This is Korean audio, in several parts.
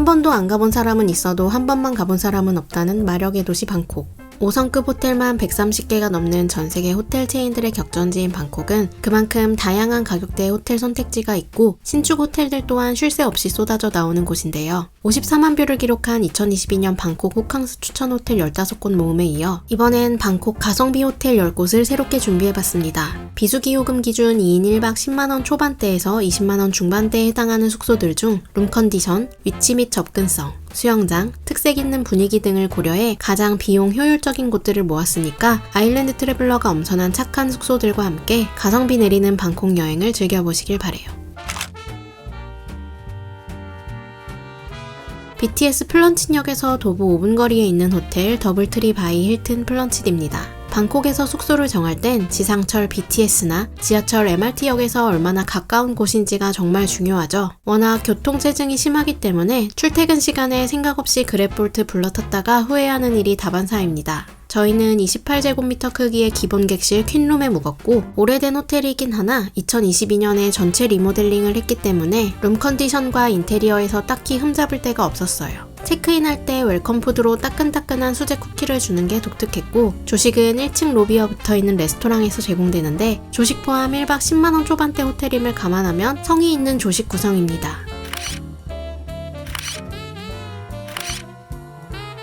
번도 안 가본 사람은 있어도 한 번만 가본 사람은 없다는 마력의 도시 방콕. 5성급 호텔만 130개가 넘는 전세계 호텔 체인들의 격전지인 방콕은 그만큼 다양한 가격대의 호텔 선택지가 있고 신축 호텔들 또한 쉴 새 없이 쏟아져 나오는 곳인데요. 54만 뷰를 기록한 2022년 방콕 호캉스 추천 호텔 15곳 모음에 이어 이번엔 방콕 가성비 호텔 10곳을 새롭게 준비해봤습니다. 비수기요금 기준 2인 1박 10만원 초반대에서 20만원 중반대에 해당하는 숙소들 중 룸컨디션, 위치 및 접근성, 수영장, 특색 있는 분위기 등을 고려해 가장 비용 효율적인 곳들을 모았으니까 아일랜드 트래블러가 엄선한 착한 숙소들과 함께 가성비 내리는 방콕 여행을 즐겨보시길 바래요. BTS 플런치역에서 도보 5분 거리에 있는 호텔 더블트리 바이 힐튼 플런치디입니다. 방콕에서 숙소를 정할 땐 지상철 BTS나 지하철 MRT역에서 얼마나 가까운 곳인지가 정말 중요하죠. 워낙 교통체증이 심하기 때문에 출퇴근 시간에 생각 없이 그랩볼트 불러탔다가 후회하는 일이 다반사입니다. 저희는 28제곱미터 크기의 기본 객실 퀸룸에 묵었고 오래된 호텔이긴 하나 2022년에 전체 리모델링을 했기 때문에 룸 컨디션과 인테리어에서 딱히 흠잡을 데가 없었어요. 체크인할 때 웰컴푸드로 따끈따끈한 수제 쿠키를 주는 게 독특했고 조식은 1층 로비와 붙어있는 레스토랑에서 제공되는데 조식 포함 1박 10만원 초반대 호텔임을 감안하면 성의 있는 조식 구성입니다.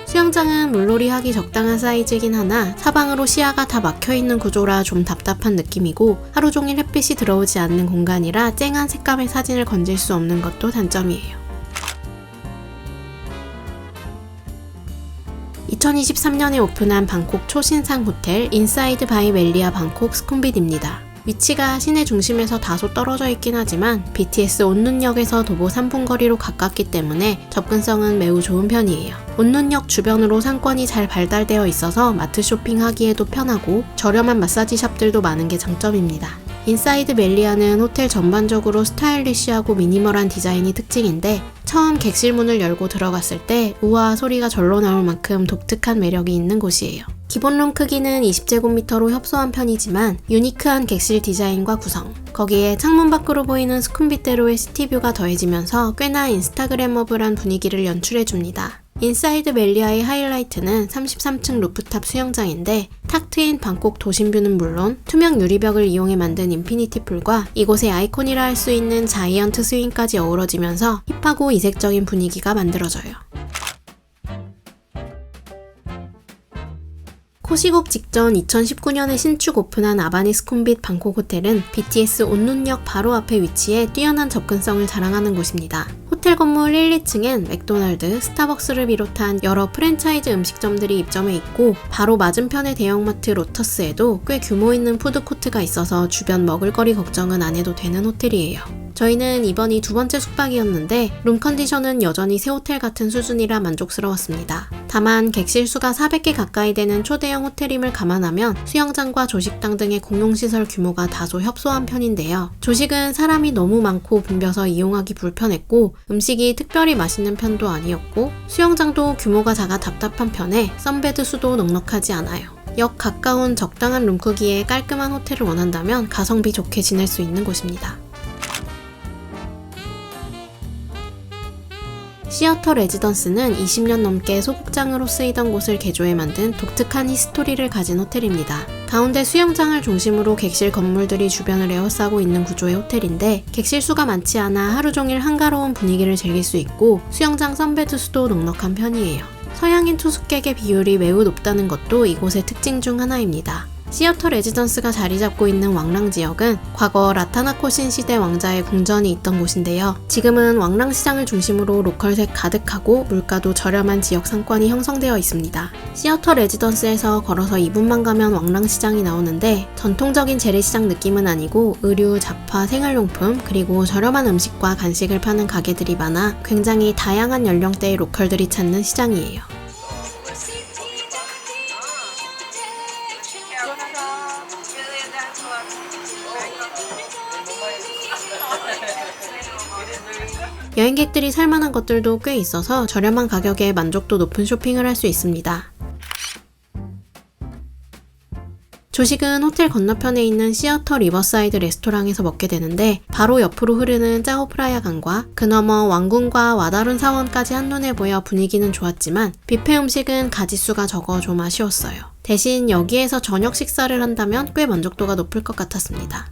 수영장은 물놀이 하기 적당한 사이즈이긴 하나 사방으로 시야가 다 막혀있는 구조라 좀 답답한 느낌이고 하루 종일 햇빛이 들어오지 않는 공간이라 쨍한 색감의 사진을 건질 수 없는 것도 단점이에요. 2023년에 오픈한 방콕 초신상 호텔 인사이드 바이 멜리아 방콕 스쿰빗입니다. 위치가 시내 중심에서 다소 떨어져 있긴 하지만 BTS 온눈역에서 도보 3분 거리로 가깝기 때문에 접근성은 매우 좋은 편이에요. 온눈역 주변으로 상권이 잘 발달되어 있어서 마트 쇼핑하기에도 편하고 저렴한 마사지 샵들도 많은 게 장점입니다. 인사이드 멜리아는 호텔 전반적으로 스타일리시하고 미니멀한 디자인이 특징인데 처음 객실 문을 열고 들어갔을 때 우와 소리가 절로 나올 만큼 독특한 매력이 있는 곳이에요. 기본 룸 크기는 20제곱미터로 협소한 편이지만 유니크한 객실 디자인과 구성, 거기에 창문 밖으로 보이는 스쿰빗대로의 시티뷰가 더해지면서 꽤나 인스타그래머블한 분위기를 연출해줍니다. 인사이드 멜리아의 하이라이트는 33층 루프탑 수영장인데 탁 트인 방콕 도심뷰는 물론 투명 유리벽을 이용해 만든 인피니티 풀과 이곳의 아이콘이라 할 수 있는 자이언트 스윙까지 어우러지면서 힙하고 이색적인 분위기가 만들어져요. 코시국 직전 2019년에 신축 오픈한 아바니 스쿰빗 방콕 호텔은 BTS 온눈역 바로 앞에 위치해 뛰어난 접근성을 자랑하는 곳입니다. 호텔 건물 1, 2층엔 맥도날드, 스타벅스를 비롯한 여러 프랜차이즈 음식점들이 입점해 있고 바로 맞은편의 대형마트 로터스에도 꽤 규모 있는 푸드코트가 있어서 주변 먹을거리 걱정은 안 해도 되는 호텔이에요. 저희는 이번이 두 번째 숙박이었는데 룸 컨디션은 여전히 새 호텔 같은 수준이라 만족스러웠습니다. 다만 객실 수가 400개 가까이 되는 초대형 호텔임을 감안하면 수영장과 조식당 등의 공용시설 규모가 다소 협소한 편인데요. 조식은 사람이 너무 많고 붐벼서 이용하기 불편했고 음식이 특별히 맛있는 편도 아니었고 수영장도 규모가 작아 답답한 편에 선베드 수도 넉넉하지 않아요. 역 가까운 적당한 룸 크기의 깔끔한 호텔을 원한다면 가성비 좋게 지낼 수 있는 곳입니다. 시어터 레지던스는 20년 넘게 소극장으로 쓰이던 곳을 개조해 만든 독특한 히스토리를 가진 호텔입니다. 가운데 수영장을 중심으로 객실 건물들이 주변을 에워싸고 있는 구조의 호텔인데 객실 수가 많지 않아 하루 종일 한가로운 분위기를 즐길 수 있고 수영장 선베드 수도 넉넉한 편이에요. 서양인 투숙객의 비율이 매우 높다는 것도 이곳의 특징 중 하나입니다. 시어터 레지던스가 자리 잡고 있는 왕랑 지역은 과거 라타나코신 시대 왕자의 궁전이 있던 곳인데요. 지금은 왕랑 시장을 중심으로 로컬색 가득하고 물가도 저렴한 지역 상권이 형성되어 있습니다. 시어터 레지던스에서 걸어서 2분만 가면 왕랑 시장이 나오는데 전통적인 재래시장 느낌은 아니고 의류, 잡화, 생활용품 그리고 저렴한 음식과 간식을 파는 가게들이 많아 굉장히 다양한 연령대의 로컬들이 찾는 시장이에요. 여행객들이 살만한 것들도 꽤 있어서 저렴한 가격에 만족도 높은 쇼핑을 할 수 있습니다. 조식은 호텔 건너편에 있는 시어터 리버사이드 레스토랑에서 먹게 되는데 바로 옆으로 흐르는 짜오프라야 강과 그너머 왕궁과 와다룬 사원까지 한눈에 보여 분위기는 좋았지만 뷔페 음식은 가짓수가 적어 좀 아쉬웠어요. 대신 여기에서 저녁 식사를 한다면 꽤 만족도가 높을 것 같았습니다.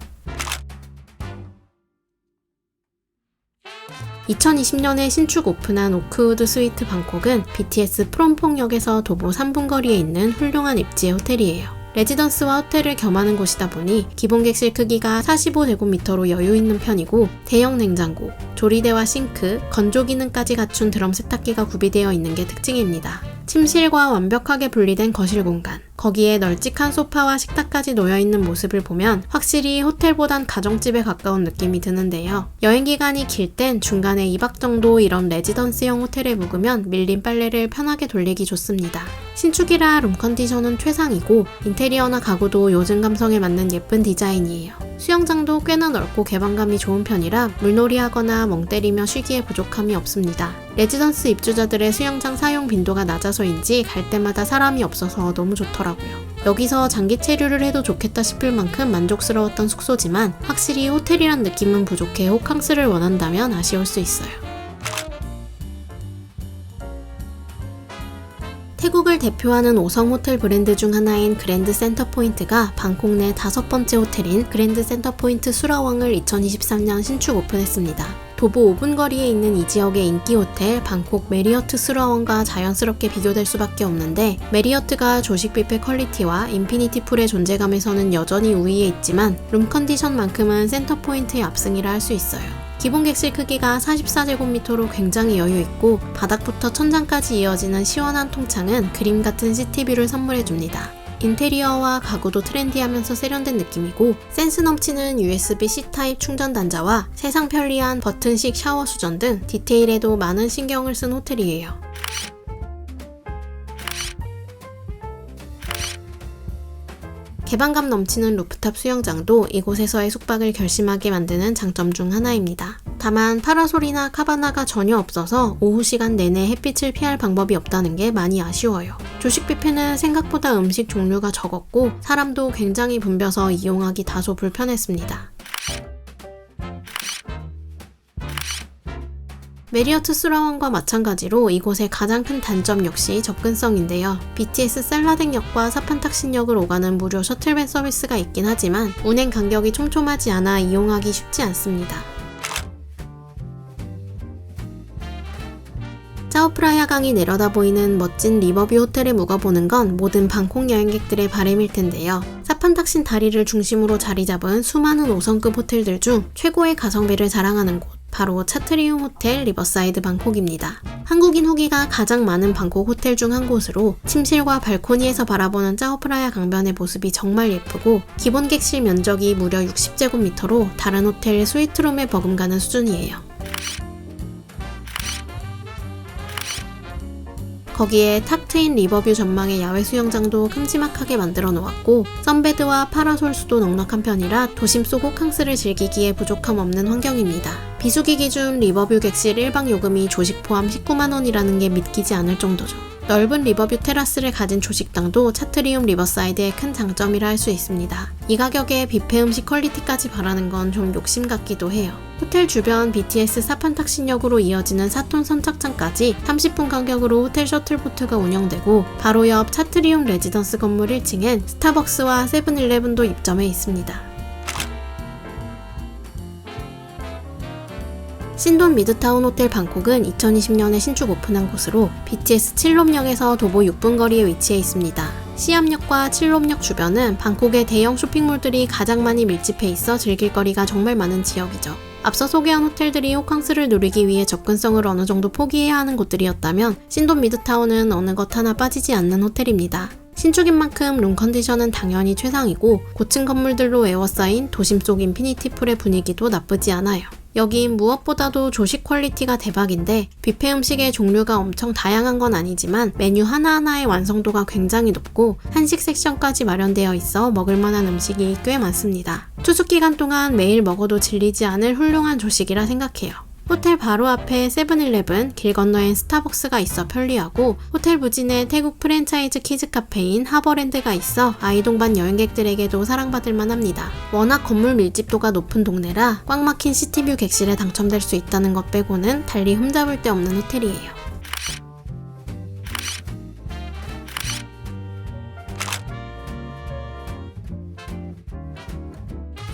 2020년에 신축 오픈한 오크우드 스위트 방콕은 BTS 프롬퐁역에서 도보 3분 거리에 있는 훌륭한 입지의 호텔이에요. 레지던스와 호텔을 겸하는 곳이다 보니 기본 객실 크기가 45제곱미터로 여유 있는 편이고 대형 냉장고, 조리대와 싱크, 건조 기능까지 갖춘 드럼 세탁기가 구비되어 있는 게 특징입니다. 침실과 완벽하게 분리된 거실 공간, 거기에 널찍한 소파와 식탁까지 놓여있는 모습을 보면 확실히 호텔보단 가정집에 가까운 느낌이 드는데요. 여행기간이 길 땐 중간에 2박 정도 이런 레지던스형 호텔에 묵으면 밀린 빨래를 편하게 돌리기 좋습니다. 신축이라 룸컨디션은 최상이고 인테리어나 가구도 요즘 감성에 맞는 예쁜 디자인이에요. 수영장도 꽤나 넓고 개방감이 좋은 편이라 물놀이하거나 멍 때리며 쉬기에 부족함이 없습니다. 레지던스 입주자들의 수영장 사용 빈도가 낮아서인지 갈 때마다 사람이 없어서 너무 좋더라고요. 여기서 장기 체류를 해도 좋겠다 싶을 만큼 만족스러웠던 숙소지만 확실히 호텔이란 느낌은 부족해 호캉스를 원한다면 아쉬울 수 있어요. 태국을 대표하는 5성 호텔 브랜드 중 하나인 그랜드 센터포인트가 방콕 내 5번째 호텔인 그랜드 센터포인트 수라왕을 2023년 신축 오픈했습니다. 도보 5분 거리에 있는 이 지역의 인기 호텔 방콕 메리어트 수라왕과 자연스럽게 비교될 수밖에 없는데 메리어트가 조식 뷔페 퀄리티와 인피니티 풀의 존재감에서는 여전히 우위에 있지만 룸 컨디션만큼은 센터포인트의 압승이라 할 수 있어요. 기본 객실 크기가 44제곱미터로 굉장히 여유있고 바닥부터 천장까지 이어지는 시원한 통창은 그림 같은 시티뷰를 선물해줍니다. 인테리어와 가구도 트렌디하면서 세련된 느낌이고 센스 넘치는 USB C 타입 충전 단자와 세상 편리한 버튼식 샤워 수전 등 디테일에도 많은 신경을 쓴 호텔이에요. 개방감 넘치는 루프탑 수영장도 이곳에서의 숙박을 결심하게 만드는 장점 중 하나입니다. 다만 파라솔이나 카바나가 전혀 없어서 오후 시간 내내 햇빛을 피할 방법이 없다는 게 많이 아쉬워요. 조식 뷔페는 생각보다 음식 종류가 적었고 사람도 굉장히 붐벼서 이용하기 다소 불편했습니다. 메리어트 수라왕과 마찬가지로 이곳의 가장 큰 단점 역시 접근성인데요. BTS 셀라댕역과 사판탁신역을 오가는 무료 셔틀밴 서비스가 있긴 하지만 운행 간격이 촘촘하지 않아 이용하기 쉽지 않습니다. 짜오프라야 강이 내려다 보이는 멋진 리버뷰 호텔에 묵어보는 건 모든 방콕 여행객들의 바람일 텐데요. 사판탁신 다리를 중심으로 자리 잡은 수많은 5성급 호텔들 중 최고의 가성비를 자랑하는 곳, 바로 차트리움 호텔 리버사이드 방콕입니다. 한국인 후기가 가장 많은 방콕 호텔 중 한 곳으로 침실과 발코니에서 바라보는 짜오프라야 강변의 모습이 정말 예쁘고 기본 객실 면적이 무려 60제곱미터로 다른 호텔 스위트룸에 버금가는 수준이에요. 거기에 탁 트인 리버뷰 전망의 야외 수영장도 큼지막하게 만들어 놓았고 선베드와 파라솔 수도 넉넉한 편이라 도심 속 호캉스를 즐기기에 부족함 없는 환경입니다. 비수기 기준 리버뷰 객실 1박 요금이 조식 포함 19만원이라는 게 믿기지 않을 정도죠. 넓은 리버뷰 테라스를 가진 조식당도 차트리움 리버사이드의 큰 장점이라 할 수 있습니다. 이 가격에 뷔페 음식 퀄리티까지 바라는 건 좀 욕심 같기도 해요. 호텔 주변 BTS 사판탁신역으로 이어지는 4톤 선착장까지 30분 간격으로 호텔 셔틀보트가 운영되고 바로 옆 차트리움 레지던스 건물 1층엔 스타벅스와 세븐일레븐도 입점해 있습니다. 신돈 미드타운 호텔 방콕은 2020년에 신축 오픈한 곳으로 BTS 칠롬역에서 도보 6분 거리에 위치해 있습니다. 시암역과 칠롬역 주변은 방콕의 대형 쇼핑몰들이 가장 많이 밀집해 있어 즐길 거리가 정말 많은 지역이죠. 앞서 소개한 호텔들이 호캉스를 누리기 위해 접근성을 어느 정도 포기해야 하는 곳들이었다면 신돈 미드타운은 어느 것 하나 빠지지 않는 호텔입니다. 신축인 만큼 룸 컨디션은 당연히 최상이고 고층 건물들로 에워싸인 도심 속 인피니티 풀의 분위기도 나쁘지 않아요. 여긴 무엇보다도 조식 퀄리티가 대박인데 뷔페 음식의 종류가 엄청 다양한 건 아니지만 메뉴 하나하나의 완성도가 굉장히 높고 한식 섹션까지 마련되어 있어 먹을만한 음식이 꽤 많습니다. 투숙 기간 동안 매일 먹어도 질리지 않을 훌륭한 조식이라 생각해요. 호텔 바로 앞에 세븐일레븐, 길 건너엔 스타벅스가 있어 편리하고 호텔 부지 내 태국 프랜차이즈 키즈 카페인 하버랜드가 있어 아이 동반 여행객들에게도 사랑받을 만합니다. 워낙 건물 밀집도가 높은 동네라 꽉 막힌 시티뷰 객실에 당첨될 수 있다는 것 빼고는 달리 흠잡을 데 없는 호텔이에요.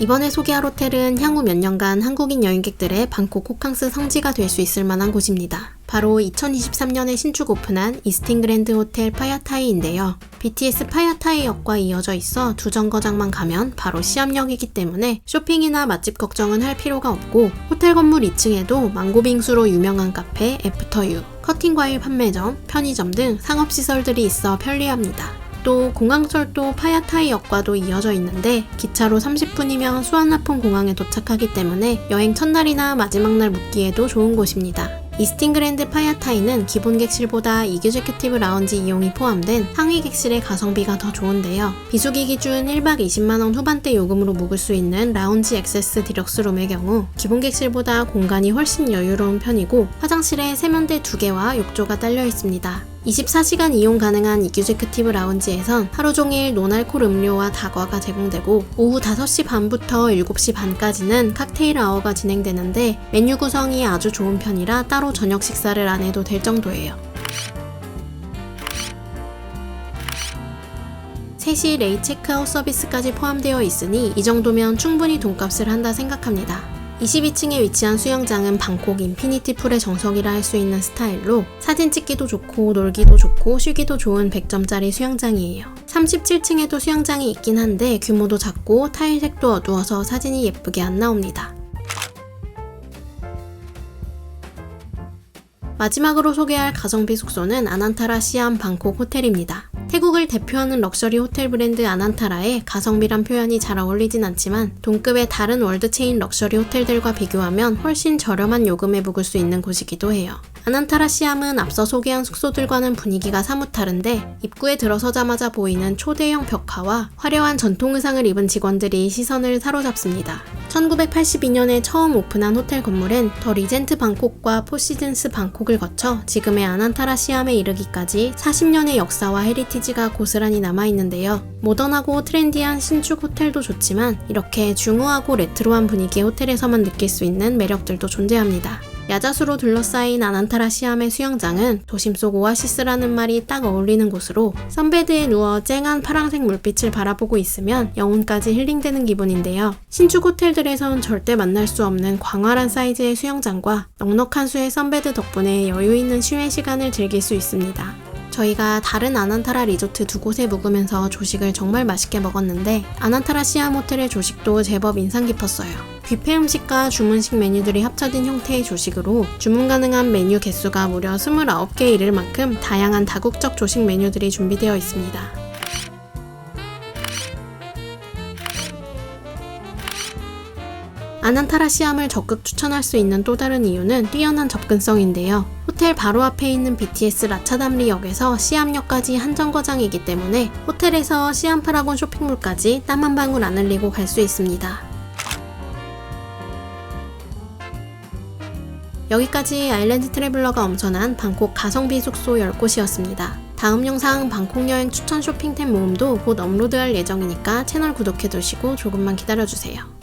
이번에 소개할 호텔은 향후 몇 년간 한국인 여행객들의 방콕 호캉스 성지가 될 수 있을 만한 곳입니다. 바로 2023년에 신축 오픈한 이스틴 그랜드 호텔 파야타이인데요. BTS 파야타이역과 이어져 있어 두 정거장만 가면 바로 시암역이기 때문에 쇼핑이나 맛집 걱정은 할 필요가 없고 호텔 건물 2층에도 망고빙수로 유명한 카페 애프터유, 커팅 과일 판매점, 편의점 등 상업시설들이 있어 편리합니다. 또 공항철도 파야타이역과도 이어져 있는데 기차로 30분이면 수완나폰 공항에 도착하기 때문에 여행 첫날이나 마지막 날 묵기에도 좋은 곳입니다. 이스틴 그랜드 파야타이는 기본 객실보다 이규제큐티브 라운지 이용이 포함된 상위 객실의 가성비가 더 좋은데요. 비수기 기준 1박 20만원 후반대 요금으로 묵을 수 있는 라운지 액세스 디럭스룸의 경우 기본 객실보다 공간이 훨씬 여유로운 편이고 화장실에 세면대 2개와 욕조가 딸려 있습니다. 24시간 이용 가능한 이규제큐티브 라운지에선 하루 종일 노알콜 음료와 다과가 제공되고 오후 5시 반부터 7시 반까지는 칵테일 아워가 진행되는데 메뉴 구성이 아주 좋은 편이라 따로 저녁 식사를 안 해도 될 정도예요. 3시 레이 체크아웃 서비스까지 포함되어 있으니 이 정도면 충분히 돈값을 한다 생각합니다. 22층에 위치한 수영장은 방콕 인피니티 풀의 정석이라 할 수 있는 스타일로 사진 찍기도 좋고 놀기도 좋고 쉬기도 좋은 100점짜리 수영장이에요. 37층에도 수영장이 있긴 한데 규모도 작고 타일색도 어두워서 사진이 예쁘게 안 나옵니다. 마지막으로 소개할 가성비 숙소는 아난타라 시암 방콕 호텔입니다. 태국을 대표하는 럭셔리 호텔 브랜드 아난타라에 가성비란 표현이 잘 어울리진 않지만 동급의 다른 월드 체인 럭셔리 호텔들과 비교하면 훨씬 저렴한 요금에 묵을 수 있는 곳이기도 해요. 아난타라 시암은 앞서 소개한 숙소들과는 분위기가 사뭇 다른데 입구에 들어서자마자 보이는 초대형 벽화와 화려한 전통 의상을 입은 직원들이 시선을 사로잡습니다. 1982년에 처음 오픈한 호텔 건물엔 더 리젠트 방콕과 포시즌스 방콕을 거쳐 지금의 아난타라 시암에 이르기까지 40년의 역사와 헤리티지가 고스란히 남아있는데요. 모던하고 트렌디한 신축 호텔도 좋지만 이렇게 중후하고 레트로한 분위기의 호텔에서만 느낄 수 있는 매력들도 존재합니다. 야자수로 둘러싸인 아난타라 시암의 수영장은 도심 속 오아시스라는 말이 딱 어울리는 곳으로 선베드에 누워 쨍한 파란색 물빛을 바라보고 있으면 영혼까지 힐링되는 기분인데요. 신축 호텔들에선 절대 만날 수 없는 광활한 사이즈의 수영장과 넉넉한 수의 선베드 덕분에 여유 있는 쉬는 시간을 즐길 수 있습니다. 저희가 다른 아난타라 리조트 두 곳에 묵으면서 조식을 정말 맛있게 먹었는데 아난타라 시암 호텔의 조식도 제법 인상 깊었어요. 뷔페 음식과 주문식 메뉴들이 합쳐진 형태의 조식으로 주문 가능한 메뉴 개수가 무려 29개에 이를 만큼 다양한 다국적 조식 메뉴들이 준비되어 있습니다. 아난타라 시암을 적극 추천할 수 있는 또 다른 이유는 뛰어난 접근성인데요. 호텔 바로 앞에 있는 BTS 라차담리역에서 시암역까지 한 정거장이기 때문에 호텔에서 시암 파라곤 쇼핑몰까지 땀 한 방울 안 흘리고 갈 수 있습니다. 여기까지 아일랜드 트래블러가 엄선한 방콕 가성비 숙소 10곳이었습니다. 다음 영상 방콕 여행 추천 쇼핑템 모음도 곧 업로드할 예정이니까 채널 구독해두시고 조금만 기다려주세요.